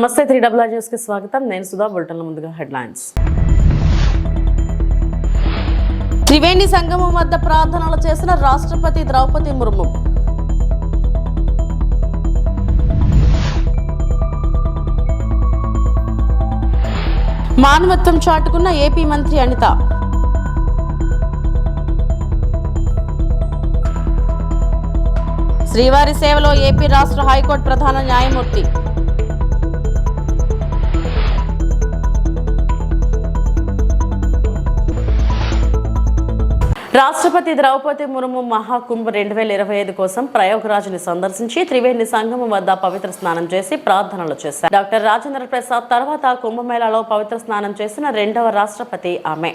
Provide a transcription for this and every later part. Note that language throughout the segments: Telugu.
నమస్తే 3 న్యూస్ కి స్వాగతం. నేను సుధా. బులెటిన్ల ముందుగా హెడ్లైన్స్. త్రివేణి సంగమం వద్ద ప్రార్థనలు చేసిన రాష్ట్రపతి ద్రౌపది ముర్ము. మానవత్వం చాటుకున్న ఏపీ మంత్రి అనిత. శ్రీవారి సేవలో ఏపీ రాష్ట్ర హైకోర్టు ప్రధాన న్యాయమూర్తి. రాష్ట్రపతి ద్రౌపది ముర్ము మహాకుంభ్ 2025 కోసం ప్రయాగ్రాజ్ని సందర్శించి త్రివేణి సంగమం వద్ద పవిత్ర స్నానం చేసి ప్రార్థనలు చేశారు. డాక్టర్ రాజేంద్ర ప్రసాద్ తర్వాత కుంభమేళాలో పవిత్ర స్నానం చేసిన రెండవ రాష్ట్రపతి ఆమె.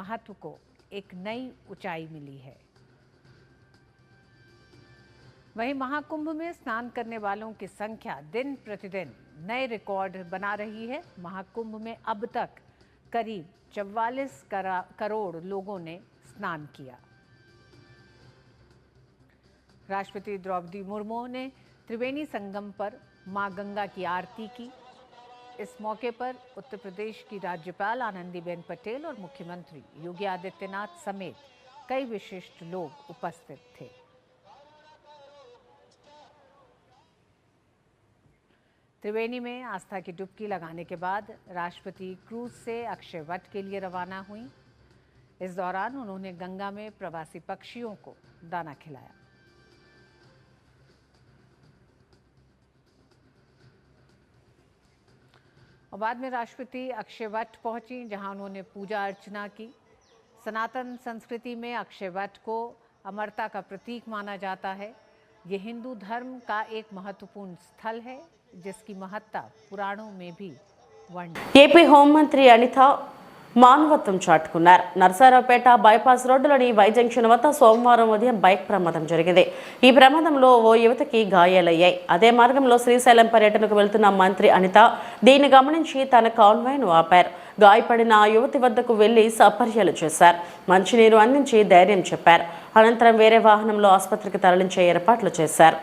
महत्व को एक नई ऊंचाई मिली है। वहीं महाकुंभ में स्नान करने वालों की संख्या दिन प्रतिदिन नए रिकॉर्ड बना रही है। महाकुंभ में अब तक करीब 44 करोड़ लोगों ने स्नान किया। राष्ट्रपति द्रौपदी मुर्मू ने त्रिवेणी संगम पर मां गंगा की आरती की। इस मौके पर उत्तर प्रदेश की राज्यपाल आनंदीबेन पटेल और मुख्यमंत्री योगी आदित्यनाथ समेत कई विशिष्ट लोग उपस्थित थे। त्रिवेणी में आस्था की डुबकी लगाने के बाद राष्ट्रपति क्रूज से अक्षय वट के लिए रवाना हुई। इस दौरान उन्होंने गंगा में प्रवासी पक्षियों को दाना खिलाया। और बाद में राष्ट्रपति अक्षय वट पहुंची, जहां उन्होंने पूजा अर्चना की। सनातन संस्कृति में अक्षय वट को अमरता का प्रतीक माना जाता है। ये हिंदू धर्म का एक महत्वपूर्ण स्थल है, जिसकी महत्ता पुराणों में भी वर्णित। ఏపీ హోంమంత్రి అనిత మానవత్వం చాటుకున్నారు. నర్సారావుపేట బైపాస్ రోడ్డులోని వై జంక్షన్ వద్ద సోమవారం ఉదయం బైక్ ప్రమాదం జరిగింది. ఈ ప్రమాదంలో ఓ యువతికి గాయాలయ్యాయి. అదే మార్గంలో శ్రీశైలం పర్యటనకు వెళ్తున్న మంత్రి అనిత దీన్ని గమనించి తన కాన్వాయ్ను ఆపారు. గాయపడిన ఆ యువతి వద్దకు వెళ్లి సపర్యలు చేశారు. మంచినీరు అందించి ధైర్యం చెప్పారు. అనంతరం వేరే వాహనంలో ఆసుపత్రికి తరలించే ఏర్పాట్లు చేశారు.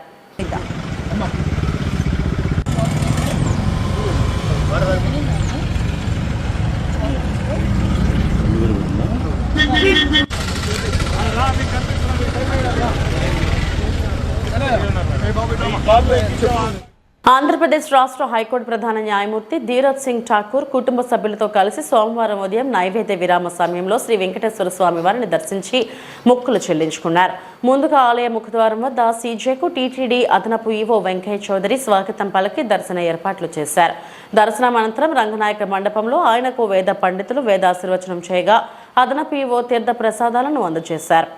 ఆంధ్రప్రదేశ్ రాష్ట్ర హైకోర్టు ప్రధాన న్యాయమూర్తి ధీరజ్ సింగ్ ఠాకూర్ కుటుంబ సభ్యులతో కలిసి సోమవారం ఉదయం నైవేద్య విరామ సమయంలో శ్రీ వెంకటేశ్వర స్వామి వారిని దర్శించి మొక్కులు చెల్లించుకున్నారు. ముందుగా ఆలయ ముఖద్వారం వద్ద సీజేకు టీటీడీ అదనపు ఈవో వెంకయ్య చౌదరి స్వాగతం పలికి దర్శన ఏర్పాట్లు చేశారు. దర్శనం అనంతరం రంగనాయక మండపంలో ఆయనకు వేద పండితులు వేదాశీర్వచనం చేయగా అదనపు ఈవో తీర్థ ప్రసాదాలను అందజేశారు.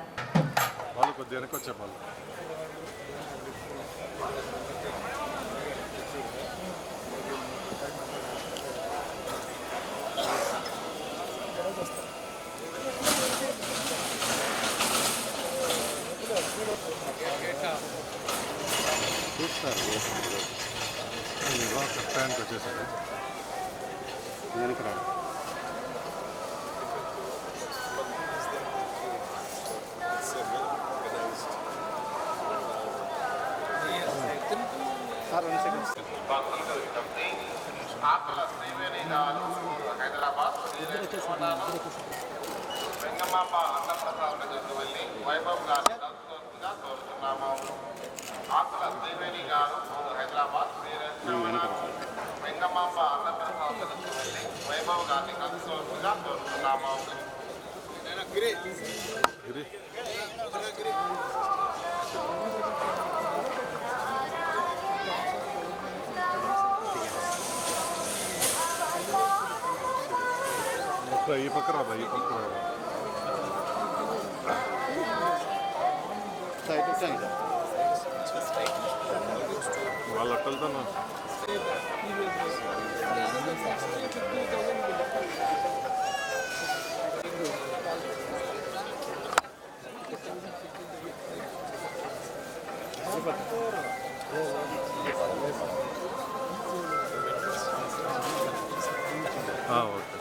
ఈ పక్క రాదా ఈ పక్క వాళ్ళ అట్టలతో ఓకే.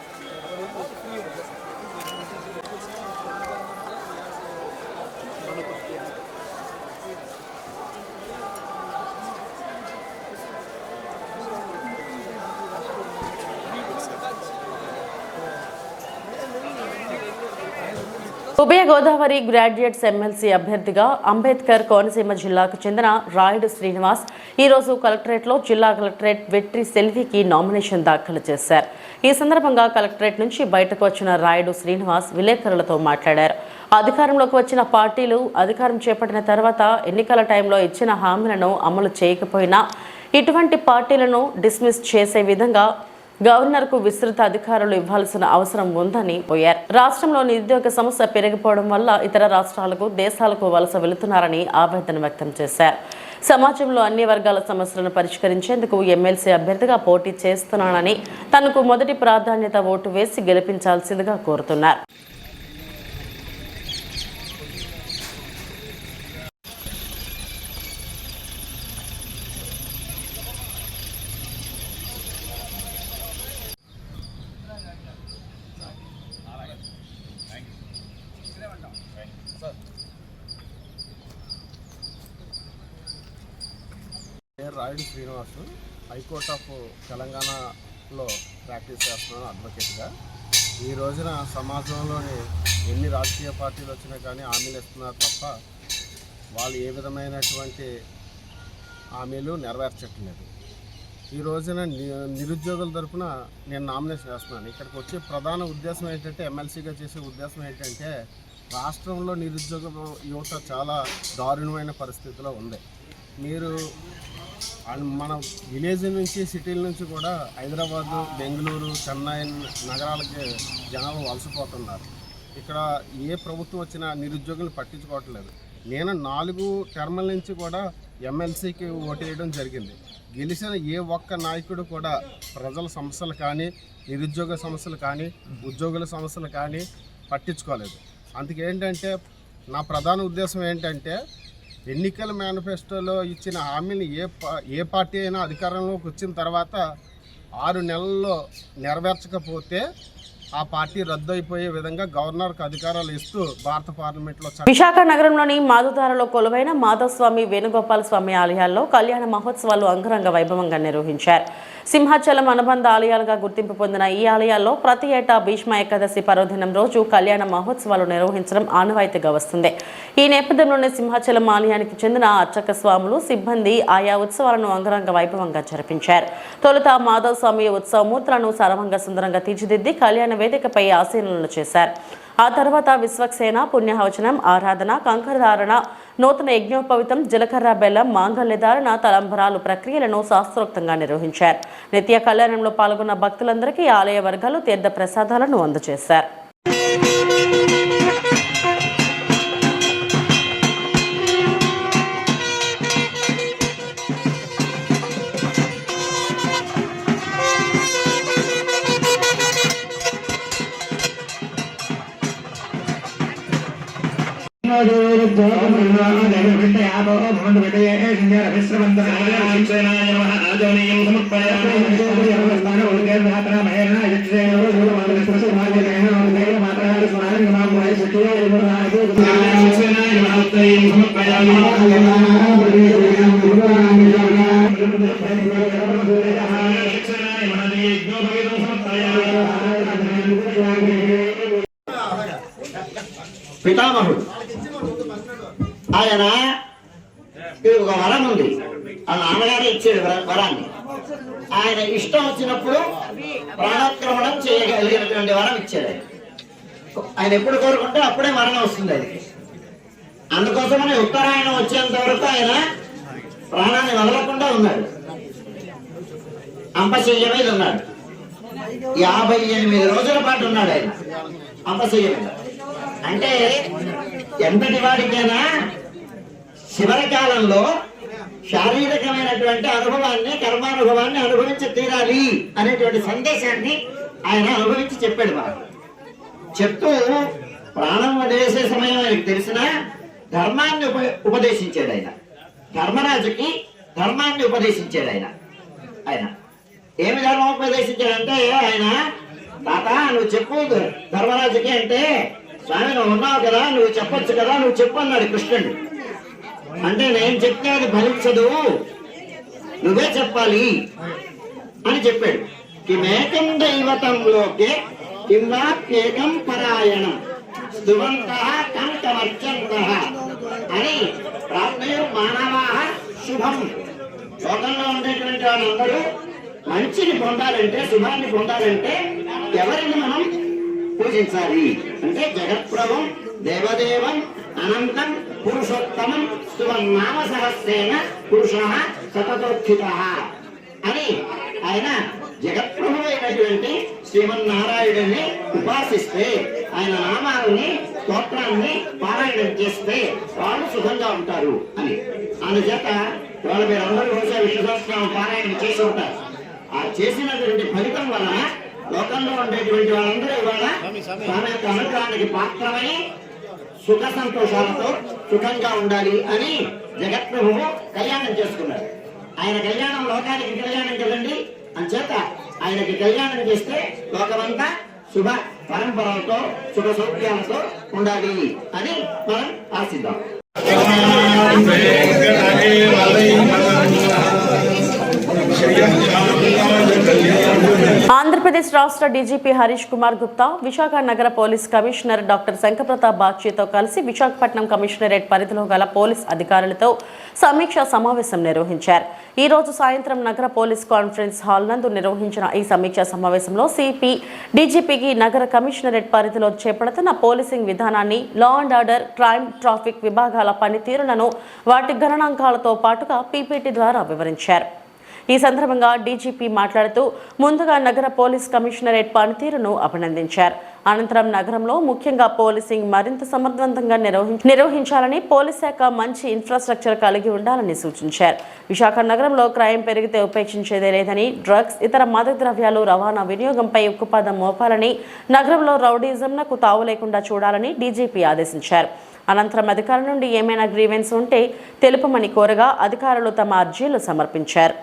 ఉభయ గోదావరి గ్రాడ్యుయేట్స్ ఎమ్మెల్సీ అభ్యర్థిగా అంబేద్కర్ కోనసీమ జిల్లాకు చెందిన రాయుడు శ్రీనివాస్ ఈరోజు కలెక్టరేట్లో జిల్లా కలెక్టరేట్ వెట్రి సెల్వికి నామినేషన్ దాఖలు చేశారు. ఈ సందర్భంగా కలెక్టరేట్ నుంచి బయటకు వచ్చిన రాయుడు శ్రీనివాస్ విలేకరులతో మాట్లాడారు. అధికారంలోకి వచ్చిన పార్టీలు అధికారం చేపట్టిన తర్వాత ఎన్నికల టైంలో ఇచ్చిన హామీలను అమలు చేయకపోయినా ఇటువంటి పార్టీలను డిస్మిస్ చేసే విధంగా గవర్నర్కు విస్తృత అధికారులు ఇవ్వాల్సిన అవసరం ఉందని పోయారు. రాష్ట్రంలో నిరుద్యోగ సమస్య పెరిగిపోవడం వల్ల ఇతర రాష్ట్రాలకు దేశాలకు వలస వెళుతున్నారని ఆవేదన వ్యక్తం చేశారు. సమాజంలో అన్ని వర్గాల సమస్యలను పరిష్కరించేందుకు ఎమ్మెల్సీ అభ్యర్థిగా పోటీ చేస్తున్నానని తనకు మొదటి ప్రాధాన్యత ఓటు వేసి గెలిపించాల్సిందిగా కోరుతున్నారు. రాయుడు శ్రీనివాస్ హైకోర్ట్ ఆఫ్ తెలంగాణలో ప్రాక్టీస్ చేస్తున్నాను అడ్వకేట్గా. ఈ రోజున సమాజంలోని ఎన్ని రాజకీయ పార్టీలు వచ్చినా కానీ హామీలు ఇస్తున్నారు తప్ప వాళ్ళు ఏ విధమైనటువంటి హామీలు నెరవేర్చట్లేదు. ఈ రోజున నిరుద్యోగుల తరఫున నేను నామినేషన్ చేస్తున్నాను. ఇక్కడికి వచ్చే ప్రధాన ఉద్దేశం ఏంటంటే, ఎమ్మెల్సీగా చేసే ఉద్దేశం ఏంటంటే, రాష్ట్రంలో నిరుద్యోగ యువత చాలా దారుణమైన పరిస్థితిలో ఉంది. మీరు మన విలేజ్ నుంచి సిటీల నుంచి కూడా హైదరాబాదు, బెంగళూరు, చెన్నై నగరాలకి జనాలు వలసపోతున్నారు. ఇక్కడ ఏ ప్రభుత్వం వచ్చినా నిరుద్యోగులు పట్టించుకోవట్లేదు. నేను 4 టర్ముల నుంచి కూడా ఎమ్మెల్సీకి ఓటు వేయడం జరిగింది. గెలిచిన ఏ ఒక్క నాయకుడు కూడా ప్రజల సమస్యలు కానీ, నిరుద్యోగ సమస్యలు కానీ, ఉద్యోగుల సమస్యలు కానీ పట్టించుకోలేదు. అందుకేంటంటే నా ప్రధాన ఉద్దేశం ఏంటంటే, ఎన్నికల మేనిఫెస్టోలో ఇచ్చిన హామీని ఏ పార్టీ అయినా అధికారంలోకి వచ్చిన తర్వాత 6 నెలల్లో నెరవేర్చకపోతే ఆ పార్టీ రద్దు అయిపోయే విధంగా గవర్నర్కు అధికారాలు ఇస్తూ భారత పార్లమెంట్లో. విశాఖ నగరంలోని మాధుధారలో కొలువైన మాధవస్వామి, వేణుగోపాల స్వామి ఆలయాల్లో కళ్యాణ మహోత్సవాలు అంగరంగ వైభవంగా నిర్వహించారు. సింహాచలం అనుబంధ ఆలయాలుగా గుర్తింపు పొందిన ఈ ఆలయాల్లో ప్రతి ఏటా భీష్మ ఏకాదశి పర్వదినం రోజు కళ్యాణ మహోత్సవాలు నిర్వహించడం ఆనవాయితీగా వస్తుంది. ఈ నేపథ్యంలోనే సింహాచలం ఆలయానికి చెందిన అర్చక స్వాములు, సిబ్బంది ఆయా ఉత్సవాలను అంగరంగ వైభవంగా జరిపించారు. తొలుత మాధవస్వామి ఉత్సవమూర్తులను సర్వంగా సుందరంగా తీర్చిదిద్ది కళ్యాణ వేదికపై ఆసీనులను చేశారు. ఆ తర్వాత విశ్వక్సేన, పుణ్యహవచనం, ఆరాధన, కంకరధారణ, నూతన యజ్ఞోపవితం, జీలకర్ర బెల్లం, మాంగళ్యధారణ, తలంబరాలు ప్రక్రియలను శాస్త్రోక్తంగా నిర్వహించారు. నిత్య కళ్యాణంలో పాల్గొన్న భక్తులందరికీ ఆలయ వర్గాలు తీర్థ ప్రసాదాలను అందజేశారు. పితామహుడు ఆయన ఒక వరం ఉంది, వాళ్ళ నాన్నగారే ఇచ్చాడు వరాన్ని. ఆయన ఇష్టం వచ్చినప్పుడు ప్రాణాక్రమణం చేయగలిగినటువంటి వరం ఇచ్చాడు. ఆయన ఎప్పుడు కోరుకుంటే అప్పుడే మరణం వస్తుంది అది. అందుకోసమని ఉత్తరాయణం వచ్చేంత వరకు ఆయన ప్రాణాన్ని వదలకుండా ఉన్నాడు, అంపశయ్య మీద ఉన్నాడు. 58 రోజుల పాటు ఉన్నాడు ఆయన అంపశయ్య మీద. అంటే ఎంతటి వాడికైనా చివరి కాలంలో శారీరకమైనటువంటి అనుభవాన్ని, కర్మానుభవాన్ని అనుభవించి తీరాలి అనేటువంటి సందేశాన్ని ఆయన అనుభవించి చెప్పాడు. మనకు చెప్తూ ప్రాణం వదిలేసే సమయం ఆయనకు తెలిసిన ధర్మాన్ని ఉపదేశించాడు. ఆయన ధర్మరాజుకి ధర్మాన్ని ఉపదేశించాడు. ఆయన ఏమి ధర్మం ఉపదేశించాడంటే, ఆయన తాత నువ్వు చెప్పు ధర్మరాజుకి అంటే, స్వామి నువ్వు ఉన్నావు కదా, నువ్వు చెప్పొచ్చు కదా, నువ్వు చెప్పు అన్నాడు కృష్ణుడు. అంటే నేను చెప్తే అది ఫలించదు, నువ్వే చెప్పాలి అని చెప్పాడు. కిమేకం దైవతంలోకే కింవాప్యేకం పరాయణం స్తువంతః కంకమర్చంతః అని ప్రాజ్ఞయో మానవాః శుభం. లోకంలో ఉండేటువంటి వాళ్ళందరూ మంచిని పొందాలంటే, శుభాన్ని పొందాలంటే ఎవరిని మనం పూజించాలి అంటే జగత్ప్రభం దేవదేవం అనంతం పురుషోత్తమం స్తువన్నామ సహస్రేణ పురుషః సతతోత్థితః అని ఆయన జగత్ప్రభు అయినటువంటి శ్రీమన్నారాయణుని ఉపాసిస్తే, ఆయన నామాలని స్తోత్రాన్ని పారాయణం చేస్తే వాళ్ళు సుఖంగా ఉంటారు అని. అందుచేత వాళ్ళ మీరందరూ రోజా విశ్వసహస్రనామం పారాయణం చేసి ఉంటారు. ఆ చేసినటువంటి ఫలితం వలన లోకంలో ఉండేటువంటి వాళ్ళందరూ ఇవాళ తన యొక్క అనుగ్రహానికి పాత్రమై సుఖ సంతోషాలతో సుఖంగా ఉండాలి అని జగత్ప్రభువు కళ్యాణం చేసుకున్నారు. ఆయన కళ్యాణం లోకానికి కళ్యాణం కదండి. అంచేత ఆయనకి కళ్యాణం చేస్తే లోకమంతా శుభ పరంపరలతో సుఖ సౌఖ్యాలతో ఉండాలి అని మనం ఆశిద్దాం. ఆంధ్రప్రదేశ్ రాష్ట్ర డీజీపీ హరీష్ కుమార్ గుప్తా విశాఖ నగర పోలీస్ కమిషనర్ డాక్టర్ శంకరప్రతాప్ బాగ్చితో కలిసి విశాఖపట్నం కమిషనరేట్ పరిధిలో గల పోలీస్ అధికారులతో సమీక్షా సమావేశం నిర్వహించారు. ఈ రోజు సాయంత్రం నగర పోలీస్ కాన్ఫరెన్స్ హాల్ నందు నిర్వహించిన ఈ సమీక్షా సమావేశంలో సిపి డీజీపీకి నగర కమిషనరేట్ పరిధిలో చేపడుతున్న పోలీసింగ్ విధానాన్ని, law and order, crime, traffic విభాగాల పనితీరులను, వాటి గణనాంకాలతో పాటుగా పీపీటీ ద్వారా వివరించారు. ఈ సందర్భంగా డీజీపీ మాట్లాడుతూ ముందుగా నగర పోలీస్ కమిషనరేట్ పనితీరును అభినందించారు. అనంతరం నగరంలో ముఖ్యంగా పోలీసింగ్ మరింత సమర్థవంతంగా నిర్వహించాలని, పోలీస్ శాఖ మంచి ఇన్ఫ్రాస్ట్రక్చర్ కలిగి ఉండాలని సూచించారు. విశాఖ నగరంలో క్రైమ్ పెరిగితే ఉపేక్షించేదే లేదని, డ్రగ్స్, ఇతర మాదక ద్రవ్యాలు రవాణా వినియోగంపై ఉక్కుపాదం మోపాలని, నగరంలో రౌడీజంలకు తావు లేకుండా చూడాలని డీజీపీ ఆదేశించారు. అనంతరం అధికారుల నుండి ఏమైనా గ్రీవెన్స్ ఉంటే తెలుపమని కోరగా అధికారులు తమ అర్జీలు సమర్పించారు.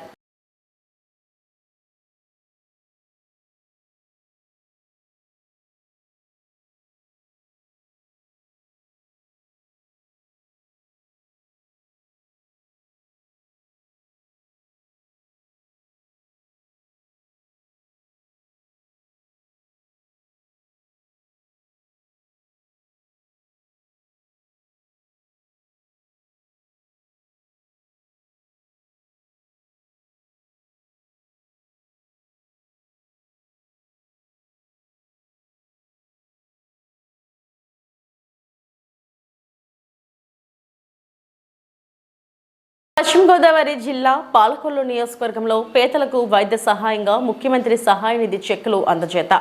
పశ్చిమ గోదావరి జిల్లా పాలకొల్లు నియోజకవర్గంలో పేదలకు వైద్య సహాయంగా ముఖ్యమంత్రి సహాయ నిధి చెక్కులు అందజేత.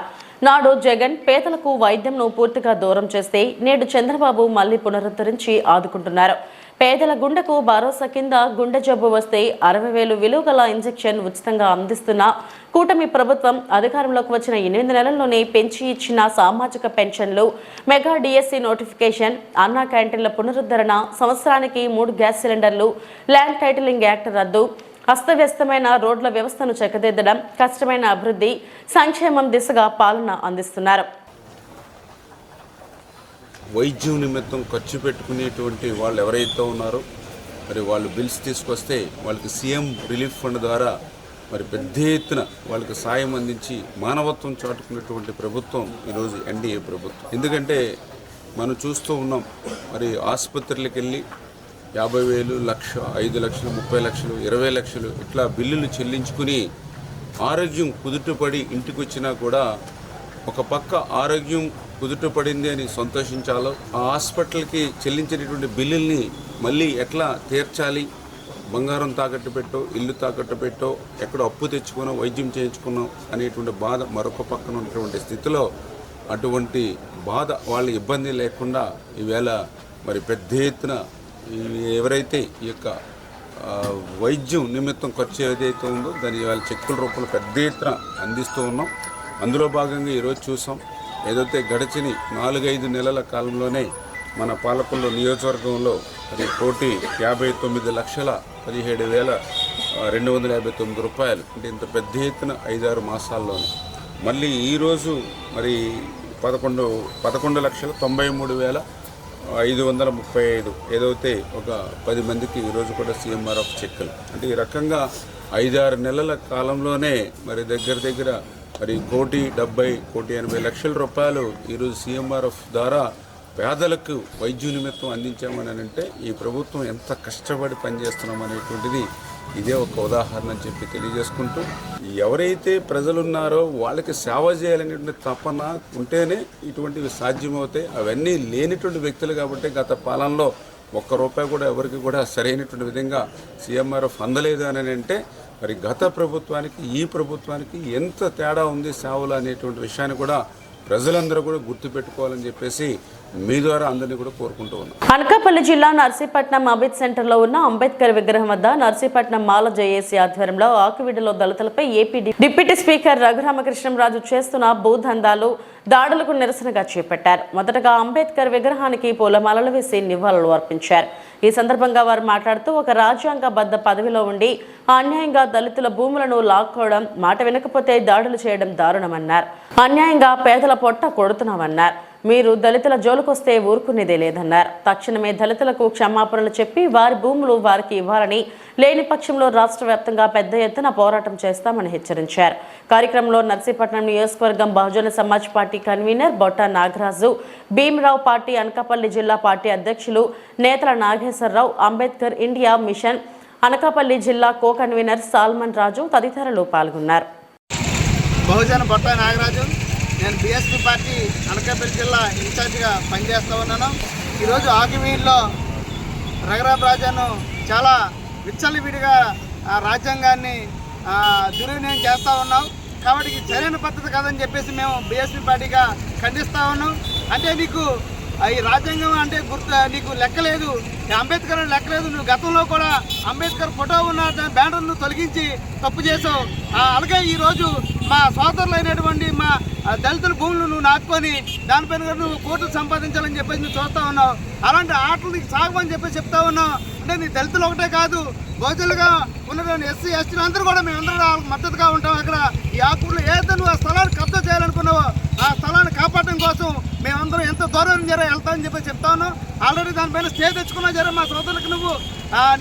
నాడు జగన్ పేదలకు వైద్యంను పూర్తిగా దూరం చేస్తే నేడు చంద్రబాబు మళ్లీ పునరుద్ధరించి ఆదుకుంటున్నారు. పేదల గుండెకు భరోసా కింద గుండె జబ్బు వస్తే 60,000 విలువ గల ఇంజెక్షన్ ఉచితంగా అందిస్తున్న కూటమి ప్రభుత్వం అధికారంలోకి వచ్చిన 8 నెలల్లోనే పెంచి ఇచ్చిన సామాజిక పెన్షన్లు, మెగా డిఎస్సి నోటిఫికేషన్, అన్నా క్యాంటీన్ల పునరుద్ధరణ, సంవత్సరానికి 3 గ్యాస్ సిలిండర్లు, ల్యాండ్ టైటిలింగ్ యాక్ట్ రద్దు, అస్తవ్యస్తమైన రోడ్ల వ్యవస్థను చక్కదిద్దడం, కష్టమైన అభివృద్ధి, సంక్షేమం దిశగా పాలన అందిస్తున్నారు. వైద్యం నిమిత్తం ఖర్చు పెట్టుకునేటువంటి వాళ్ళు ఎవరైతే ఉన్నారో మరి వాళ్ళు బిల్స్ తీసుకొస్తే వాళ్ళకి సీఎం రిలీఫ్ ఫండ్ ద్వారా మరి పెద్ద ఎత్తున వాళ్ళకి సాయం అందించి మానవత్వం చాటుకున్నటువంటి ప్రభుత్వం ఈరోజు ఎన్డీఏ ప్రభుత్వం. ఎందుకంటే మనం చూస్తూ ఉన్నాం, మరి ఆసుపత్రులకు వెళ్ళి 50,000, 1,00,000, 5 లక్షలు, 30 లక్షలు, 20 లక్షలు ఇట్లా బిల్లులు చెల్లించుకుని ఆరోగ్యం కుదుటపడి ఇంటికి వచ్చినా కూడా ఒక పక్క ఆరోగ్యం కుదుటపడింది అని సంతోషించాలో, ఆ హాస్పిటల్కి చెల్లించినటువంటి బిల్లుల్ని మళ్ళీ ఎట్లా తీర్చాలి, బంగారం తాకట్టు పెట్టో, ఇల్లు తాకట్టు పెట్టో, ఎక్కడో అప్పు తెచ్చుకున్నాం, వైద్యం చేయించుకున్నాం అనేటువంటి బాధ మరొక పక్కన ఉన్నటువంటి స్థితిలో అటువంటి బాధ వాళ్ళ ఇబ్బంది లేకుండా ఈవేళ మరి పెద్ద ఎత్తున ఎవరైతే ఈ యొక్క వైద్యం నిమిత్తం ఖర్చు ఏదైతే ఉందో దాని ఇవాళ చెక్కుల రూపంలో పెద్ద ఎత్తున అందిస్తూ ఉన్నాం. అందులో భాగంగా ఈరోజు చూసాం, ఏదైతే గడిచిన 4-5 నెలల కాలంలోనే మన పాలకొల్లు నియోజకవర్గంలో 1,59,17,259 రూపాయలు, అంటే ఇంత పెద్ద ఎత్తున 5-6 మాసాల్లోనే. మళ్ళీ ఈరోజు మరి 11,93,535 ఏదైతే ఒక 10 మందికి ఈరోజు కూడా సీఎంఆర్ఎఫ్ చెక్కులు. అంటే ఈ రకంగా 5-6 నెలల కాలంలోనే మరి దగ్గర మరి 1,70,80,00,000 రూపాయలు ఈరోజు సీఎంఆర్ఎఫ్ ద్వారా పేదలకు వైద్య నిమిత్తం అందించామని అంటే ఈ ప్రభుత్వం ఎంత కష్టపడి పనిచేస్తున్నాం అనేటువంటిది ఇదే ఒక ఉదాహరణ అని చెప్పి తెలియజేసుకుంటూ, ఎవరైతే ప్రజలున్నారో వాళ్ళకి సేవ చేయాలనేటువంటి తపన ఉంటేనే ఇటువంటివి సాధ్యమవుతాయి. అవన్నీ లేనిటువంటి వ్యక్తులు కాబట్టి గత పాలనలో ₹1 కూడా ఎవరికి కూడా సరైనటువంటి విధంగా సీఎంఆర్ఎఫ్ అందలేదు అని అంటే మరి గత ప్రభుత్వానికి ఈ ప్రభుత్వానికి ఎంత తేడా ఉంది సేవలు అనేటువంటి విషయాన్ని కూడా ప్రజలందరూ కూడా గుర్తుపెట్టుకోవాలని చెప్పేసి మీ ద్వారా అందరినీ కూడా కోరుకుంటూ ఉన్నాం. అనకాపల్లి జిల్లా నర్సీపట్నం అబిద్ సెంటర్లో ఉన్న అంబేద్కర్ విగ్రహం వద్ద నర్సీపట్నం మాల జేఏసీ ఆధ్వర్యంలో ఆకివీడులో దళితులపై ఏపీ డిప్యూటీ స్పీకర్ రఘురామకృష్ణంరాజు చేస్తున్న భూదందాలు దాడులకు నిరసనగా చేపట్టారు. మొదటగా అంబేద్కర్ విగ్రహానికి పూలమాలలు వేసి నివాళులు అర్పించారు. ఈ సందర్భంగా వారు మాట్లాడుతూ, ఒక రాజ్యాంగబద్ధ పదవిలో ఉండి అన్యాయంగా దళితుల భూములను లాక్కోవడం, మాట వినకపోతే దాడులు చేయడం దారుణమన్నారు. అన్యాయంగా పేదల పొట్ట కొడుతున్నామన్నారు. మీరు దళితుల జోలుకొస్తే ఊరుకునేదే లేదన్నారు. తక్షణమే దళితులకు క్షమాపణలు చెప్పి వారి భూములు వారికి ఇవ్వాలని, లేని పక్షంలో రాష్ట్ర వ్యాప్తంగా పెద్ద ఎత్తున పోరాటం చేస్తామని హెచ్చరించారు. కార్యక్రమంలో నర్సీపట్నం నియోజకవర్గం Bahujan Samaj party convener Botta Nagaraju, Bhimrao party Anakapalli జిల్లా పార్టీ అధ్యక్షులు నేతల నాగేశ్వరరావు, అంబేద్కర్ ఇండియా మిషన్ అనకాపల్లి జిల్లా కో కన్వీనర్ సాల్మన్ రాజు తదితరులు పాల్గొన్నారు. బహుజన బొట్ట నాగరాజు, నేను బీఎస్పీ పార్టీ అనకాపల్లి జిల్లా ఇన్ఛార్జిగా పనిచేస్తూ ఉన్నాను. ఈరోజు ఆకివీడులో రఘురామరాజును చాలా విచ్చలవిడిగా రాజ్యాంగాన్ని దుర్వినియోగం చేస్తూ ఉన్నాం. కాబట్టి ఇది సరైన పద్ధతి కాదని చెప్పేసి మేము బీఎస్పీ పార్టీగా ఖండిస్తూ ఉన్నాం. అంటే నీకు ఈ రాజ్యాంగం అంటే నీకు లెక్కలేదు, అంబేద్కర్ లెక్కలేదు. నువ్వు గతంలో కూడా అంబేద్కర్ ఫోటో ఉన్న బ్యానర్ను తొలగించి తప్పు చేసావు. అలాగే ఈరోజు మా సోదరులైనటువంటి మా దళితుల భూములు నువ్వు నాటుకొని దానిపైన కూడా నువ్వు కోర్టులు సంపాదించాలని చెప్పేసి నువ్వు చూస్తూ ఉన్నావు. అలాంటి ఆటలు నీకు సాగమని చెప్పేసి చెప్తా ఉన్నావు. అంటే నీ దళితులు ఒకటే కాదు, బహుజనులుగా ఉన్నటువంటి ఎస్సీ ఎస్టీలు అందరూ కూడా మేమందరూ మద్దతుగా ఉంటాం. అక్కడ ఈ ఆకూరులో ఏదైతే నువ్వు ఆ స్థలాన్ని కబ్జా చేయాలనుకున్నావో ఆ స్థలాన్ని కాపాడడం కోసం మేమందరం ఎంతో దూరం వెళ్తామని చెప్పి చెప్తా ఉన్నాం. ఆల్రెడీ దానిపైన స్టే తెచ్చుకున్నా మా సోదరులకు నువ్వు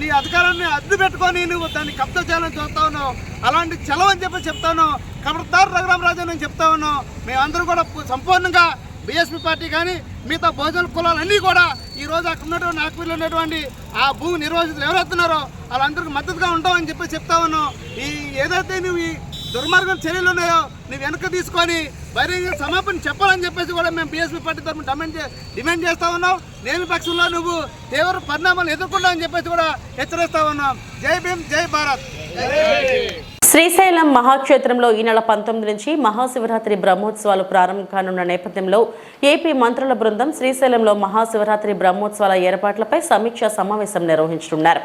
నీ అధికారాన్ని అడ్డు పెట్టుకొని నువ్వు దాన్ని కబ్జా చేయాలని చూస్తా ఉన్నావు. అలాంటి చెలవని చెప్పి చెప్తాను. ఖబర్దార్ రఘురామరాజు నేను చెప్తా ఉన్నాం. మేమందరూ కూడా సంపూర్ణంగా బీఎస్పీ పార్టీ కానీ మిగతా బహుజన కులాలన్నీ కూడా ఈరోజు అక్కడ ఉన్నటువంటి ఆక్వీలో ఉన్నటువంటి ఆ భూమి నిర్వాసితులు ఎవరెత్తున్నారో వాళ్ళందరికీ మద్దతుగా ఉంటామని చెప్పి చెప్తా ఉన్నాం. ఈ ఏదైతే నువ్వు ఈ దుర్మార్గం చర్యలు ఉన్నాయో నువ్వు వెనక తీసుకొని బహిరంగ సమాపణ చెప్పాలని చెప్పేసి కూడా మేము బీఎస్పీ పార్టీ తరఫున డిమాండ్ చేస్తూ ఉన్నాం. లేని పక్షంలో నువ్వు తీవ్ర పరిణామాలు ఎదుర్కొంటావని చెప్పేసి కూడా హెచ్చరిస్తా ఉన్నాం. జై భీమ్, జై భారత్. శ్రీశైలం మహాక్షేత్రంలో ఈ నెల 19 నుంచి మహాశివరాత్రి బ్రహ్మోత్సవాలు ప్రారంభం కానున్న నేపథ్యంలో ఏపీ మంత్రుల బృందం శ్రీశైలంలో మహాశివరాత్రి బ్రహ్మోత్సవాల ఏర్పాట్లపై సమీక్షా సమావేశం నిర్వహించనున్నారు.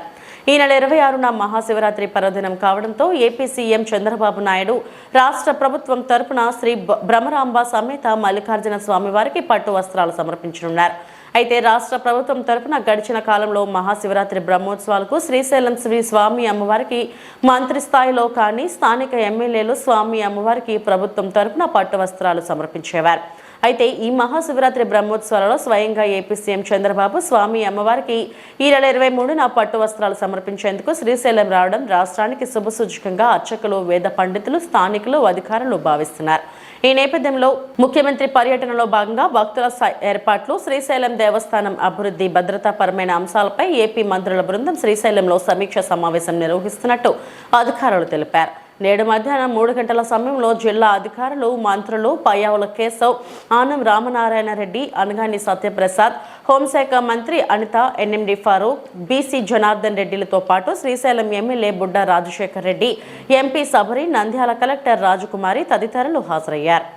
ఈ నెల 26న మహాశివరాత్రి పర్వదినం కావడంతో ఏపీ సీఎం చంద్రబాబు నాయుడు రాష్ట్ర ప్రభుత్వం తరపున శ్రీ భ్రమరాంబ సమేత మల్లికార్జున స్వామివారికి పట్టు వస్త్రాలు సమర్పించనున్నారు. అయితే రాష్ట్ర ప్రభుత్వం తరపున గడిచిన కాలంలో మహాశివరాత్రి బ్రహ్మోత్సవాలకు శ్రీశైలం శ్రీ స్వామి అమ్మవారికి మంత్రి స్థాయిలో కానీ స్థానిక ఎమ్మెల్యేలు స్వామి అమ్మవారికి ప్రభుత్వం తరపున పట్టు వస్త్రాలు సమర్పించేవారు. అయితే ఈ మహాశివరాత్రి బ్రహ్మోత్సవాలలో స్వయంగా ఏపీ సీఎం చంద్రబాబు స్వామి అమ్మవారికి ఈ నెల 23న పట్టు వస్త్రాలు సమర్పించేందుకు శ్రీశైలం రావడం రాష్ట్రానికి శుభసూచకంగా అర్చకులు, వేద పండితులు, స్థానికులు, అధికారులు భావిస్తున్నారు. ఈ నేపథ్యంలో ముఖ్యమంత్రి పర్యటనలో భాగంగా భక్తుల ఏర్పాట్లు, శ్రీశైలం దేవస్థానం అభివృద్ధి, భద్రతాపరమైన అంశాలపై ఏపీ మంత్రుల బృందం శ్రీశైలంలో సమీక్ష సమావేశం నిర్వహిస్తున్నట్టు అధికారులు తెలిపారు. నేడు మధ్యాహ్నం 3 గంటల సమయంలో జిల్లా అధికారులు, మంత్రులు పయ్యావుల కేశవ్, ఆనం రామనారాయణ రెడ్డి, అనగాని సత్యప్రసాద్, హోంశాఖ మంత్రి అనిత, ఎన్ఎండి ఫారూక్, బీసీ జనార్దన్ రెడ్డిలతో పాటు Srisailam MLA Budda Rajasekhar Reddy, MP Sabari, Nandyal collector Rajakumari తదితరులు హాజరయ్యారు.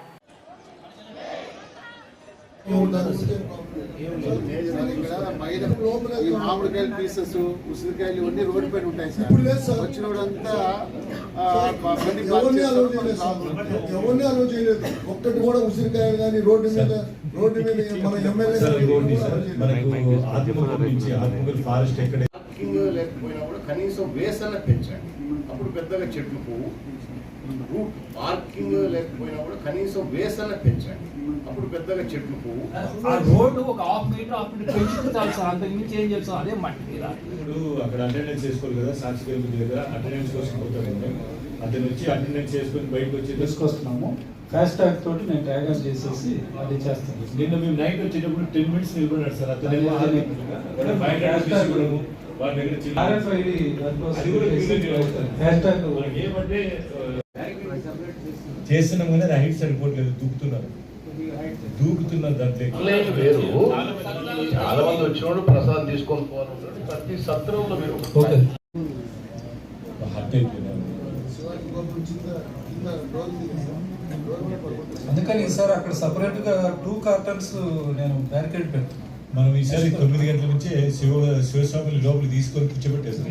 మామిడికాయలు పీసెస్, ఉసిరికాయలు ఇవన్నీ రోడ్డు పైన ఉంటాయి సార్. వచ్చినోడంతా ఎవరిని అలో చేయలేదు. ఒక్కటి కూడా ఉసిరికాయలు కానీ రోడ్డు మీద మన ఎమ్మెల్యే లేకపోయినా కూడా కనీసం వేసన పెంచండి. అప్పుడు పెద్దగా చెట్లు పోవు. రూట్ పార్కింగ్ లేకపోయినా కూడా కనీసం వేసన పెంచండి. అప్పుడు పెద్దగా చెట్లు పోవు. ఆ రోడ్డు ఒక హాఫ్ మీటర్ పెంచుకుంటే చాలు సార్. అంత నుంచి ఏం చేస్తాం, అదే మట్టి మీద. ఇప్పుడు అక్కడ అటెండెన్స్ చేసుకోవాలి కదా, సాక్షి దగ్గర అటెండెన్స్ కోసం పోతారు. అతను వచ్చి అటెండెన్స్ చేసుకుని బయటకు వచ్చి తీసుకొస్తున్నాము. ఫాస్ట్ ట్రాక్ తోటి నేను ట్యాగర్ చేసేసి అది చేస్తాను. నిన్న మేము నైట్ వచ్చేటప్పుడు 10 minutes నిలబడ్డాడు సార్. అతను ఏమంటే చేస్తున్నాం కానీ అది హైట్ సరిపోవట్లేదు, దూకుతున్నారు దాంట్లో. వేరు చాలా మంది వచ్చినప్పుడు ప్రసాదం తీసుకొని పోవాలి. ప్రతి సత్రంలో మీరు హట్ అయిపోయినారు. అందుకని సార్ అక్కడ సపరేట్ గా 2 cartons నేను బ్యారికేడ్ పెడతాను. మనం ఈసారి 9 గంటల నుంచి శివస్వామిని లోపలికి తీసుకొని కూర్చోబెట్టేస్తాం.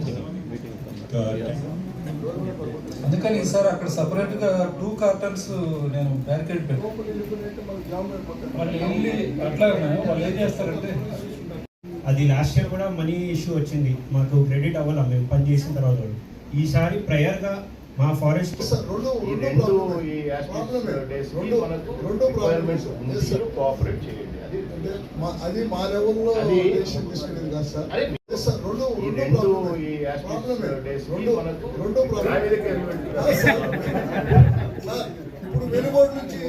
అందుకని సార్ అక్కడ సపరేట్ గా 2 cartons నేను బ్యారికేడ్ పెడతాను. వాళ్ళు వెళ్ళి అట్లా వాళ్ళు ఏం చేస్తారంటే అది లాస్ట్ ఇయర్ కూడా మనీ ఇష్యూ వచ్చింది, మాకు క్రెడిట్ అవ్వాలి మేము పని చేసిన తర్వాత. ఈసారి ప్రయర్గా మా ఫారెస్ట్ కోఆపరేట్ చేయండి. అది మా లెవెల్లో తీసుకునేది కాదు సార్. ఇప్పుడు వెలుగోడు నుంచి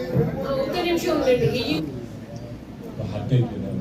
హట్ అయిపోయినారు.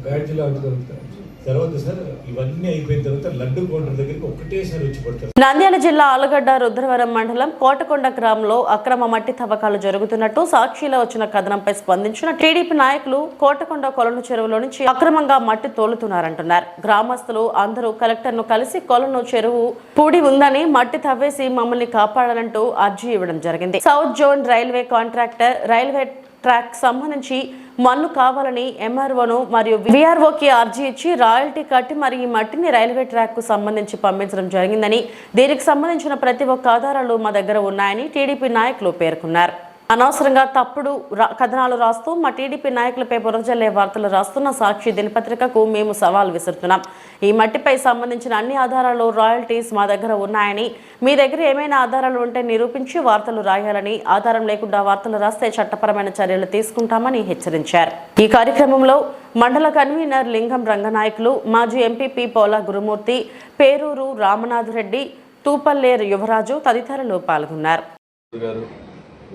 బ్యాడ్జ్లో దొరుకుతారు. తర్వాత సార్ ఇవన్నీ అయిపోయిన తర్వాత లడ్డు కౌంటర్ దగ్గరికి ఒకటేసారి వచ్చి పడతారు. నంద్యాల జిల్లా ఆలగడ్డ రుద్రవరం మండలం కోటకొండ గ్రామంలో అక్రమ మట్టి తవ్వకాలు జరుగుతున్నట్టు సాక్షిలో వచ్చిన కథనంపై స్పందించిన టీడీపీ నాయకులు కోటకొండ కొలను చెరువులో నుంచి అక్రమంగా మట్టి తోలుతున్నారంటున్నారు. గ్రామస్తులు అందరూ కలెక్టర్ను కలిసి కొలను చెరువు పూడి ఉందని మట్టి తవ్వేసి మమ్మల్ని కాపాడాలంటూ అర్జీ ఇవ్వడం జరిగింది. South zone railway contractor railway track సంబంధించి మన్ను కావాలని ఎంఆర్ఓను మరియు విఆర్ఓకి అర్జీ ఇచ్చి రాయల్టీ కట్టి మరి ఈ మట్టిని రైల్వే ట్రాక్ కు సంబంధించి పంపించడం జరిగిందని, దీనికి సంబంధించిన ప్రతి ఒక్క ఆధారాలు మా దగ్గర ఉన్నాయని టీడీపీ నాయకులు పేర్కొన్నారు. అనవసరంగా తప్పుడు కథనాలు రాస్తూ మా టీడీపీ నాయకులపై బురజల్లే వార్తలు రాస్తున్న సాక్షి దినపత్రికకు మేము సవాల్ విసురుతున్నాం. ఈ మట్టిపై సంబంధించిన అన్ని ఆధారాలు రాయల్టీస్ మా దగ్గర ఉన్నాయని, మీ దగ్గర ఏమైనా ఆధారాలు ఉంటే నిరూపించి వార్తలు రాయాలని, ఆధారం లేకుండా వార్తలు రాస్తే చట్టపరమైన చర్యలు తీసుకుంటామని హెచ్చరించారు. ఈ కార్యక్రమంలో మండల కన్వీనర్ లింగం రంగనాయకులు, మాజీ ఎంపీపీ పోలా గురుమూర్తి, పేరూరు రామనాథరెడ్డి, తూపల్లేరు యువరాజు తదితరులు పాల్గొన్నారు.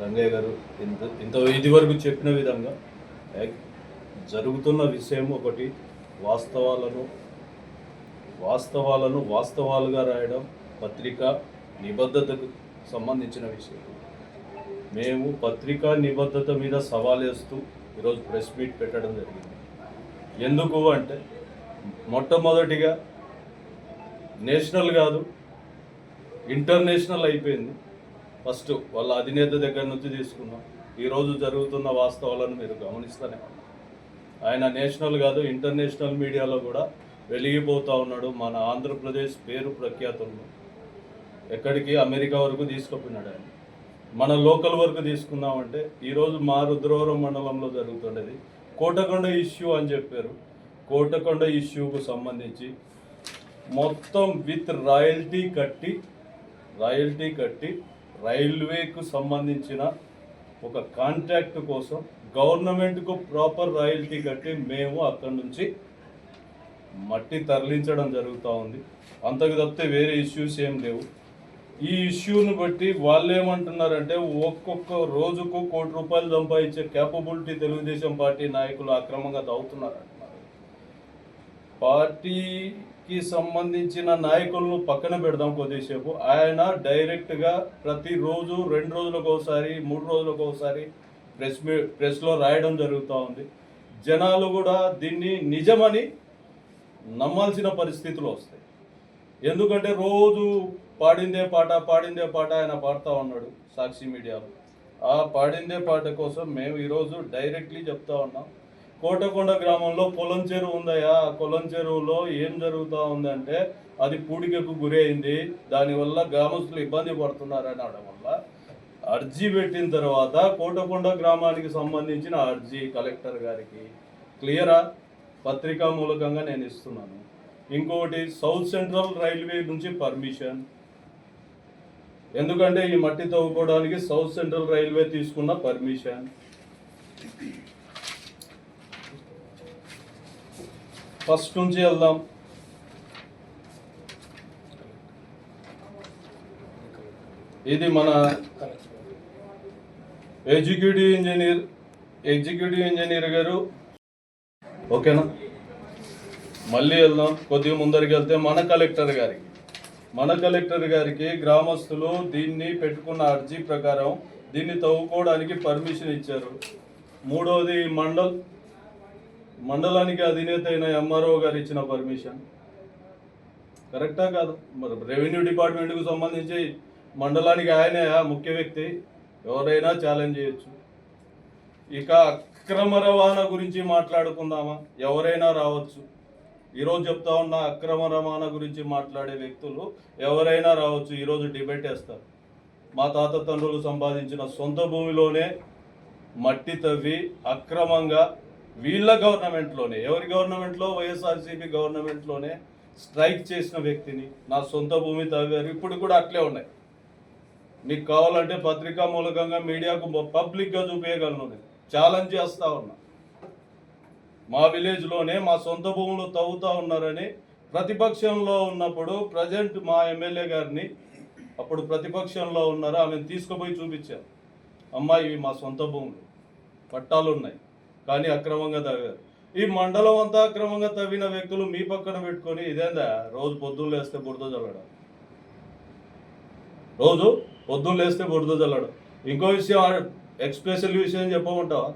రంగయ్య గారు ఇదివరకు చెప్పిన విధంగా జరుగుతున్న విషయం ఒకటి, వాస్తవాలుగా రాయడం పత్రికా నిబద్ధతకు సంబంధించిన విషయం. మేము పత్రికా నిబద్ధత మీద సవాల్ వేస్తూ ఈరోజు ప్రెస్ మీట్ పెట్టడం జరిగింది. ఎందుకు అంటే మొట్టమొదటిగా నేషనల్ కాదు ఇంటర్నేషనల్ అయిపోయింది. ఫస్ట్ వాళ్ళ అధినేత దగ్గర నుంచి తీసుకున్నాం. ఈరోజు జరుగుతున్న వాస్తవాలను మీరు గమనిస్తూనే ఉన్నారు. ఆయన నేషనల్ కాదు ఇంటర్నేషనల్ మీడియాలో కూడా వెలిగిపోతూ ఉన్నాడు. మన ఆంధ్రప్రదేశ్ పేరు ప్రఖ్యాతులను ఎక్కడికి అమెరికా వరకు తీసుకుపోయినాడు ఆయన. మన లోకల్ వరకు తీసుకున్నామంటే ఈరోజు మా రుద్రవరం మండలంలో జరుగుతుండేది కోటకొండ ఇష్యూ అని చెప్పారు. కోటకొండ ఇష్యూకు సంబంధించి మొత్తం విత్ రాయల్టీ కట్టి రైల్వేకు సంబంధించిన ఒక కాంట్రాక్ట్ కోసం గవర్నమెంట్కు ప్రాపర్ రాయల్టీ కట్టి మేము అక్కడి నుంచి మట్టి తరలించడం జరుగుతూ ఉంది. అంతకు తప్పితే వేరే ఇష్యూస్ ఏం లేవు. ఈ ఇష్యూను బట్టి వాళ్ళు ఏమంటున్నారంటే ఒక్కొక్క రోజుకు ₹1 కోటి సంపాదించే క్యాపబిలిటీ తెలుగుదేశం పార్టీ నాయకులు అక్రమంగా తవ్వుతున్నారు. పార్టీకి సంబంధించిన నాయకులను పక్కన పెడదాం కొద్దిసేపు. ఆయన డైరెక్ట్గా ప్రతిరోజు 2 రోజులకు ఒకసారి 3 రోజులకు ఒకసారి ప్రెస్లో రాయడం జరుగుతూ ఉంది. జనాలు కూడా దీన్ని నిజమని నమ్మాల్సిన పరిస్థితులు వస్తాయి. ఎందుకంటే రోజు పాడిందే పాట ఆయన పాడుతూ ఉన్నాడు సాక్షి మీడియాలో. ఆ పాడిందే పాట కోసం మేము ఈరోజు డైరెక్ట్లీ చెప్తా ఉన్నాం. కోటకొండ గ్రామంలో పొలం చెరువు ఉందయా, ఆ పొలం చెరువులో ఏం జరుగుతూ ఉందంటే అది పూడికకు గురి అయింది, దానివల్ల గ్రామస్తులు ఇబ్బంది పడుతున్నారని అనడం వల్ల అర్జీ పెట్టిన తర్వాత కోటకొండ గ్రామానికి సంబంధించిన అర్జీ కలెక్టర్ గారికి క్లియరా పత్రికా మూలకంగా నేను ఇస్తున్నాను. ఇంకొకటి సౌత్ సెంట్రల్ రైల్వే నుంచి పర్మిషన్, ఎందుకంటే ఈ మట్టి తవ్వుకోవడానికి సౌత్ సెంట్రల్ రైల్వే తీసుకున్న పర్మిషన్. ఫస్ట్ నుంచి వెళ్దాం. ఇది మన ఎగ్జిక్యూటివ్ ఇంజనీర్ గారు. ఓకేనా, మళ్ళీ వెళ్దాం. కొద్దిగా ముందరికి వెళ్తే మన కలెక్టర్ గారికి గ్రామస్తులు దీన్ని పెట్టుకున్న అర్జీ ప్రకారం దీన్ని తవ్వుకోవడానికి పర్మిషన్ ఇచ్చారు. మూడవది మండలానికి అధినేత అయిన ఎంఆర్ఓ గారు ఇచ్చిన పర్మిషన్ కరెక్టా కాదు? మరి రెవెన్యూ డిపార్ట్మెంట్కు సంబంధించి మండలానికి ఆయనే ముఖ్య వ్యక్తి, ఎవరైనా ఛాలెంజ్ చేయొచ్చు. ఇక అక్రమ రవాణా గురించి మాట్లాడుకుందామా? ఎవరైనా రావచ్చు. ఈరోజు చెప్తా ఉన్న అక్రమ రవాణా గురించి మాట్లాడే వ్యక్తులు ఎవరైనా రావచ్చు. ఈరోజు డిబేట్ వేస్తారు. మా తాత తండ్రులు సంపాదించిన సొంత భూమిలోనే మట్టి తవ్వి అక్రమంగా వీళ్ళ గవర్నమెంట్లోనే, ఎవరి గవర్నమెంట్లో, వైఎస్ఆర్సీపీ గవర్నమెంట్లోనే స్ట్రైక్ చేసిన వ్యక్తిని నా సొంత భూమి తవ్వారు. ఇప్పుడు కూడా అట్లే ఉన్నాయి. మీకు కావాలంటే పత్రికా మూలకంగా మీడియాకు పబ్లిక్గా చూపించగలను. నేను ఛాలెంజ్ చేస్తూ ఉన్నా. మా విలేజ్లోనే మా సొంత భూములు తవ్వుతూ ఉన్నారని ప్రతిపక్షంలో ఉన్నప్పుడు ప్రజెంట్ మా ఎమ్మెల్యే గారిని, అప్పుడు ప్రతిపక్షంలో ఉన్నారు, ఆమెను తీసుకుపోయి చూపించారు. అమ్మాయి ఇవి మా సొంత భూములు, పట్టాలు ఉన్నాయి, కానీ అక్రమంగా తవ్వారు. ఈ మండలం అంతా అక్రమంగా తవ్విన వ్యక్తులు మీ పక్కన పెట్టుకొని ఇదేందా రోజు పొద్దున్న లేస్తే బురద చల్లడం, ఇంకో విషయం, ఎక్స్పెషల్ విషయం చెప్పమంటావా?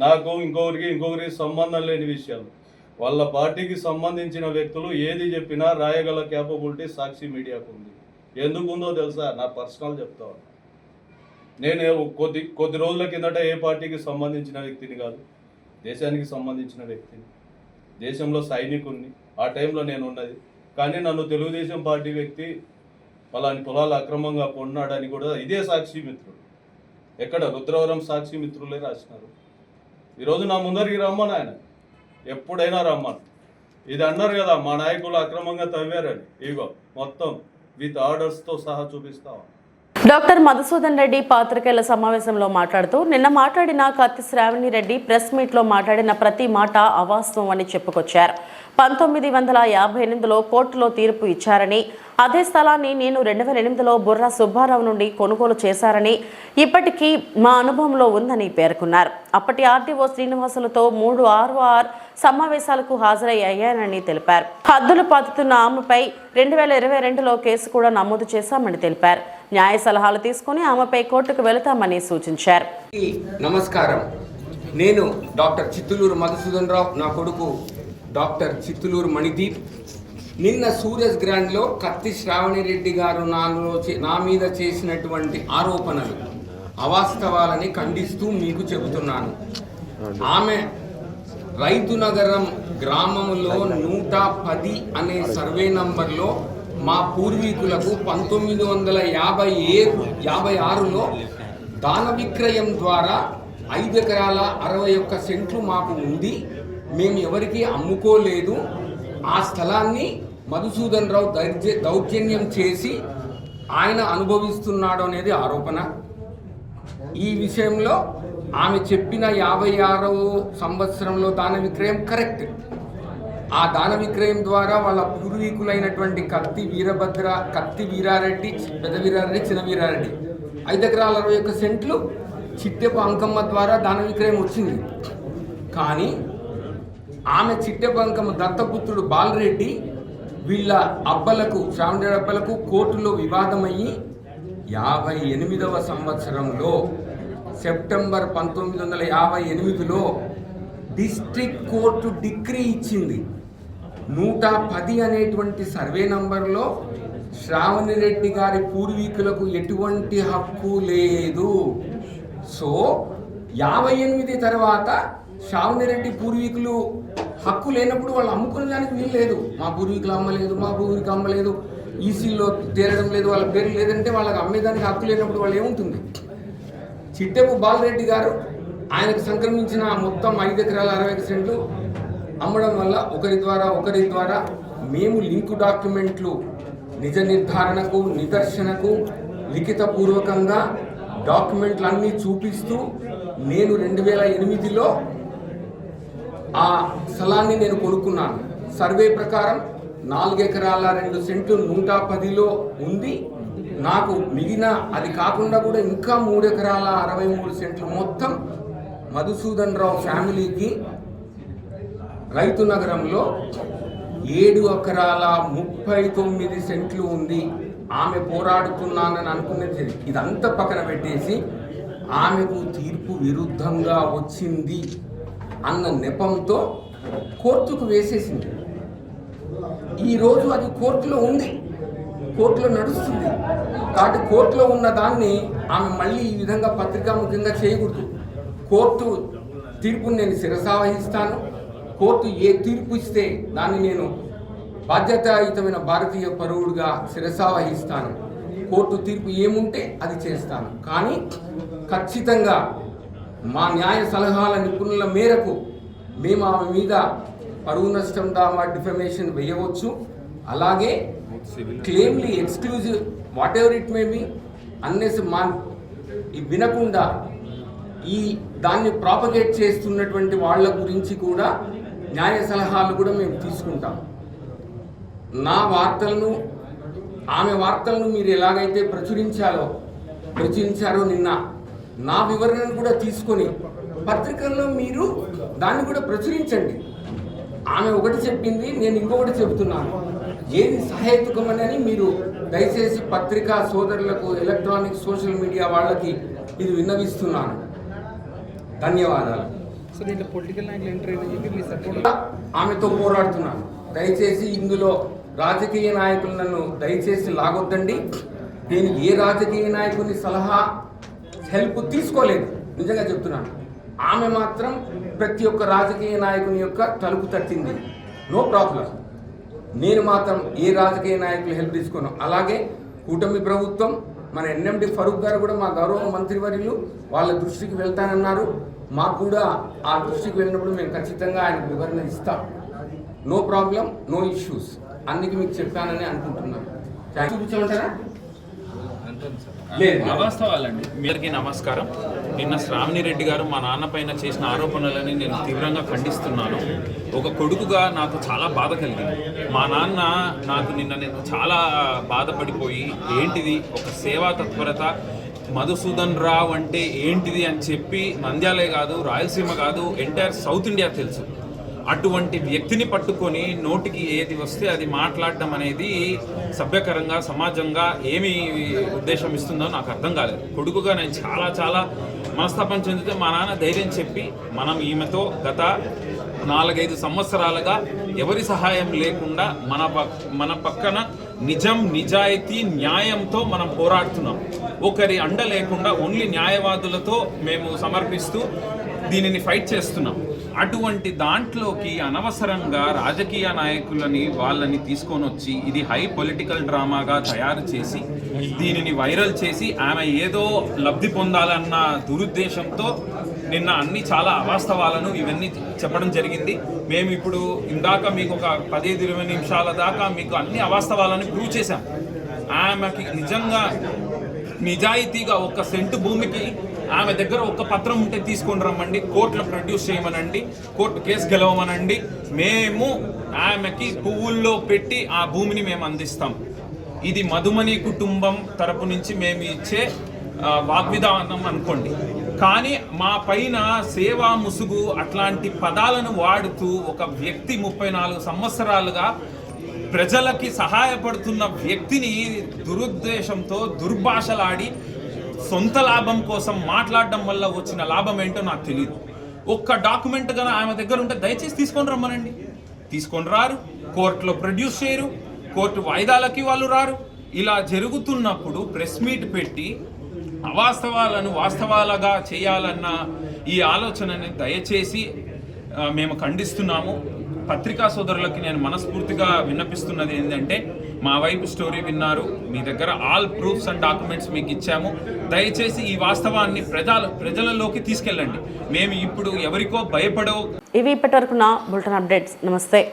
నాకు ఇంకొకరికి సంబంధం లేని విషయాలు, వాళ్ళ పార్టీకి సంబంధించిన వ్యక్తులు ఏది చెప్పినా రాయగల క్యాపబిలిటీ సాక్షి మీడియాకు ఉంది. ఎందుకుందో తెలుసా? నా పర్సనల్ చెప్తా ఉన్నా. నేను కొద్ది రోజుల కిందట ఏ పార్టీకి సంబంధించిన వ్యక్తిని కాదు, దేశానికి సంబంధించిన వ్యక్తిని, దేశంలో సైనికుడిని. ఆ టైంలో నేను ఉన్నది. కానీ నన్ను తెలుగుదేశం పార్టీ వ్యక్తి పలాని పొలాలు అక్రమంగా కొన్నాడని కూడా ఇదే సాక్షి మిత్రుడు, ఎక్కడ రుద్రవరం సాక్షి మిత్రులే రాసినారు. ఈరోజు నా ముందరికి రమ్మని, ఆయన ఎప్పుడైనా రమ్మను. ఇది అన్నారు కదా మా నాయకులు అక్రమంగా తవ్వారని, ఇగో మొత్తం విత్ ఆర్డర్స్తో సహా చూపిస్తాం. డాక్టర్ మధుసూదన్ రెడ్డి పాత్రికేయుల సమావేశంలో మాట్లాడుతూ, నిన్న మాట్లాడిన కత్తి శ్రావణి రెడ్డి ప్రెస్ మీట్లో మాట్లాడిన ప్రతి మాట అవాస్తవం అని చెప్పుకొచ్చారు. 1958లో కోర్టులో తీర్పు ఇచ్చారని, అదే స్థలాన్ని నేను 2008లో బుర్రా సుబ్బారావు నుండి కొనుగోలు చేశారని ఇప్పటికీ మా అనుభవంలో ఉందని పేర్కొన్నారు. అప్పటి ఆర్టీఓ శ్రీనివాసులతో 3 ROR సమావేశాలకు హాజరయ్యానని తెలిపారు. హద్దులు పాతుతున్న ఆమెపై 2022లో కేసు కూడా నమోదు చేశామని తెలిపారు. న్యాయ సలహాలు తీసుకుని ఆమెపై కోర్టుకు వెళతామని సూచించారు. నమస్కారం, నేను డాక్టర్ చిత్తులూరు మధుసూదన్ రావు, నా కొడుకు డాక్టర్ చిత్తులూరు మణిదీప్. నిన్న సూరజ్ గ్రాండ్లో కత్తి శ్రావణి రెడ్డి గారు నా మీద చేసినటువంటి ఆరోపణలు అవాస్తవాలని ఖండిస్తూ మీకు చెబుతున్నాను. ఆమె రైతు నగరం గ్రామంలో 110 అనే సర్వే నంబర్లో మా పూర్వీకులకు 1956లో దాన విక్రయం ద్వారా 5 ఎకరాల 61 సెంట్లు మాకు ఉంది. మేము ఎవరికి అమ్ముకోలేదు. ఆ స్థలాన్ని మధుసూదన్ రావు దౌర్జన్యం చేసి ఆయన అనుభవిస్తున్నాడు అనేది ఆరోపణ. ఈ విషయంలో ఆమె చెప్పిన 56వ సంవత్సరంలో దాన విక్రయం కరెక్ట్. ఆ దాన విక్రయం ద్వారా వాళ్ళ పూర్వీకులైనటువంటి కత్తి వీరారెడ్డి, పెద్ద వీరారెడ్డి, చిన్న వీరారెడ్డి 5 ఎకరాల 61 సెంట్లు చిట్టెపు అంకమ్మ ద్వారా దాన విక్రయం వచ్చింది. కానీ ఆమె చిట్టెపు అంకమ్మ దత్తపుత్రుడు బాలరెడ్డి వీళ్ళ అబ్బలకు, శ్రావణి అబ్బలకు కోర్టులో వివాదమయ్యి 58వ సంవత్సరంలో సెప్టెంబర్ 1958లో డిస్ట్రిక్ట్ కోర్టు డిక్రీ ఇచ్చింది. 110 అనేటువంటి సర్వే నంబర్లో శ్రావణి రెడ్డి గారి పూర్వీకులకు ఎటువంటి హక్కు లేదు. సో 58 తర్వాత శ్రావణి రెడ్డి పూర్వీకులు హక్కు లేనప్పుడు వాళ్ళు అమ్ముకునే దానికి వీలు లేదు. మా పూర్వీకులు అమ్మలేదు, మా పూర్వీకులు అమ్మలేదు, ఈసీలో తేరడం లేదు, వాళ్ళ పేరు లేదంటే వాళ్ళకి అమ్మేదానికి హక్కు లేనప్పుడు వాళ్ళు ఏముంటుంది? చిట్టెపు బాలరెడ్డి గారు ఆయనకు సంక్రమించిన మొత్తం 5 ఎకరాల 61 సెంట్లు అమ్మడం వల్ల ఒకరి ద్వారా మేము లింకు డాక్యుమెంట్లు నిజ నిర్ధారణకు, నిదర్శనకు లిఖితపూర్వకంగా డాక్యుమెంట్లు అన్నీ చూపిస్తూ నేను 2008లో ఆ స్థలాన్ని నేను కొనుక్కున్నాను. సర్వే ప్రకారం 4 ఎకరాల 2 సెంట్లు 110లో ఉంది. నాకు మిగిలిన అది కాకుండా కూడా ఇంకా 3 ఎకరాల 63 సెంట్లు మొత్తం మధుసూదన్ రావు ఫ్యామిలీకి రైతు నగరంలో 7 ఎకరాల 39 సెంట్లు ఉంది. ఆమె పోరాడుతున్నానని అనుకున్నది ఇదంతా పక్కన పెట్టేసి ఆమెకు తీర్పు విరుద్ధంగా వచ్చింది అన్న నెపంతో కోర్టుకు వేసేసింది. ఈరోజు అది కోర్టులో ఉంది, కోర్టులో నడుస్తుంది. కాబట్టి కోర్టులో ఉన్న దాన్ని ఆమె మళ్ళీ ఈ విధంగా పత్రికాముఖంగా చేయకూడదు. కోర్టు తీర్పుని నేను శిరసావహిస్తాను. కోర్టు ఏ తీర్పు ఇస్తే దాన్ని నేను బాధ్యతాయుతమైన భారతీయ పౌరుడిగా శిరసావహిస్తాను. కోర్టు తీర్పు ఏముంటే అది చేస్తాను. కానీ ఖచ్చితంగా మా న్యాయ సలహాల నిపుణుల మేరకు మేము ఆమె మీద పరువు నష్టం దావా డిఫమేషన్ వేయవచ్చు. అలాగే clearly exclusive whatever it may be unless వినకుండా ఈ దాన్ని ప్రాపగేట్ చేస్తున్నటువంటి వాళ్ళ గురించి కూడా న్యాయ సలహాలు కూడా మేము తీసుకుంటాం. నా వార్తలను ఆమె వార్తలను మీరు ఎలాగైతే ప్రచురించారో నిన్న నా వివరణను కూడా తీసుకొని పత్రికల్లో మీరు దాన్ని కూడా ప్రచురించండి. ఆమె ఒకటి చెప్పింది, నేను ఇంకొకటి చెబుతున్నాను. ఏది సహేతుకమని మీరు దయచేసి పత్రికా సోదరులకు, ఎలక్ట్రానిక్ సోషల్ మీడియా వాళ్ళకి ఇది విన్నవిస్తున్నాను. ధన్యవాదాలు. ఆమెతో పోరాడుతున్నాను. దయచేసి ఇందులో రాజకీయ నాయకులు నన్ను దయచేసి లాగొద్దండి. నేను ఏ రాజకీయ నాయకుని సలహా హెల్ప్ తీసుకోలేదు, నిజంగా చెప్తున్నాను. ఆమె మాత్రం ప్రతి ఒక్క రాజకీయ నాయకుని యొక్క తలుపు తట్టింది, నో ప్రాబ్లం. నేను మాత్రం ఏ రాజకీయ నాయకులు హెల్ప్ తీసుకోను. అలాగే కూటమి ప్రభుత్వం, మన ఎన్ఎండి ఫరూక్ గారు కూడా మా గౌరవ మంత్రివర్యులు వాళ్ళ దృష్టికి వెళ్తానన్నారు. మాకు కూడా ఆ దృష్టికి వెళ్ళినప్పుడు మేము ఖచ్చితంగా ఆయనకు వివరణ ఇస్తాం. No problem, no issues. అందుకే మీకు చెప్పానని అనుకుంటున్నాను. చూపించమంటారా? వాస్తవాలండి. మీరికి నమస్కారం. నిన్న శ్రావణి రెడ్డి గారు మా నాన్న పైన చేసిన ఆరోపణలని నేను తీవ్రంగా ఖండిస్తున్నాను. ఒక కొడుకుగా నాకు చాలా బాధ కలిగింది. మా నాన్న నాకు నేను చాలా బాధపడిపోయి, ఏంటిది ఒక సేవా తత్పరత, మధుసూదన్ రావు అంటే ఏంటిది అని చెప్పి నంద్యాలే కాదు, రాయలసీమ కాదు, ఎంటైర్ సౌత్ ఇండియా తెలుసు. అటువంటి వ్యక్తిని పట్టుకొని నోటికి ఏది వస్తే అది మాట్లాడడం అనేది సభ్యకరంగా, సమాజంగా ఏమి ఉద్దేశం ఇస్తుందో నాకు అర్థం కాలేదు. కొడుకుగా నేను చాలా చాలా మనస్తాపం చెందితే మా నాన్న ధైర్యం చెప్పి, మనం ఈమెతో గత 4-5 సంవత్సరాలుగా ఎవరి సహాయం లేకుండా మన పక్కన నిజం, నిజాయితీ, న్యాయంతో మనం పోరాడుతున్నాం. ఒకరి అండ లేకుండా ఓన్లీ న్యాయవాదులతో మేము సమర్పిస్తూ దీనిని ఫైట్ చేస్తున్నాం. అటువంటి దాంట్లోకి అనవసరంగా రాజకీయ నాయకులని వాళ్ళని తీసుకొని వచ్చి ఇది హై పొలిటికల్ డ్రామాగా తయారు చేసి దీనిని వైరల్ చేసి ఆమె ఏదో లబ్ధి పొందాలన్న దురుద్దేశంతో నిన్న అన్ని చాలా అవాస్తవాలను ఇవన్నీ చెప్పడం జరిగింది. మేము ఇప్పుడు ఇందాక మీకు ఒక 15-20 నిమిషాల దాకా మీకు అన్ని అవాస్తవాలను ప్రూవ్ చేశాం. ఆమెకి నిజంగా నిజాయితీగా 1 సెంటు భూమికి ఆమె దగ్గర 1 పత్రం ఉంటే తీసుకొని రమ్మండి, కోర్టులో ప్రొడ్యూస్ చేయమనండి, కోర్టు కేసు గెలవమనండి. మేము ఆమెకి పువ్వుల్లో పెట్టి ఆ భూమిని మేము అందిస్తాం. ఇది మధుమణి కుటుంబం తరపు నుంచి మేము ఇచ్చే వాగ్విధానం అనుకోండి. కానీ మా పైన సేవా ముసుగు అట్లాంటి పదాలను వాడుతూ ఒక వ్యక్తి 34 సంవత్సరాలుగా ప్రజలకి సహాయపడుతున్న వ్యక్తిని దురుద్దేశంతో దుర్భాషలాడి సొంత లాభం కోసం మాట్లాడడం వల్ల వచ్చిన లాభం ఏంటో నాకు తెలియదు. 1 డాక్యుమెంట్ కన్నా ఆమె దగ్గర ఉంటే దయచేసి తీసుకొని రమ్మనండి. తీసుకొని రారు, కోర్టులో ప్రొడ్యూస్ చేయరు, కోర్టు వాయిదాలకి వాళ్ళు రారు. ఇలా జరుగుతున్నప్పుడు ప్రెస్ మీట్ పెట్టి అవాస్తవాలను వాస్తవాలుగా చేయాలన్న ఈ ఆలోచనని దయచేసి మేము ఖండిస్తున్నాము. పత్రికా సోదరులకి నేను మనస్ఫూర్తిగా విన్నపిస్తున్నది ఏంటంటే, మా వైపు స్టోరీ విన్నారు, మీ దగ్గర ఆల్ ప్రూఫ్స్ అండ్ డాక్యుమెంట్స్ మీకు ఇచ్చాము. దయచేసి ఈ వాస్తవాన్ని ప్రజలలోకి తీసుకెళ్ళండి. మేము ఇప్పుడు ఎవరికో భయపడో. ఇవి ఇప్పటివరకు నా బులెటిన్ అప్డేట్స్. నమస్తే.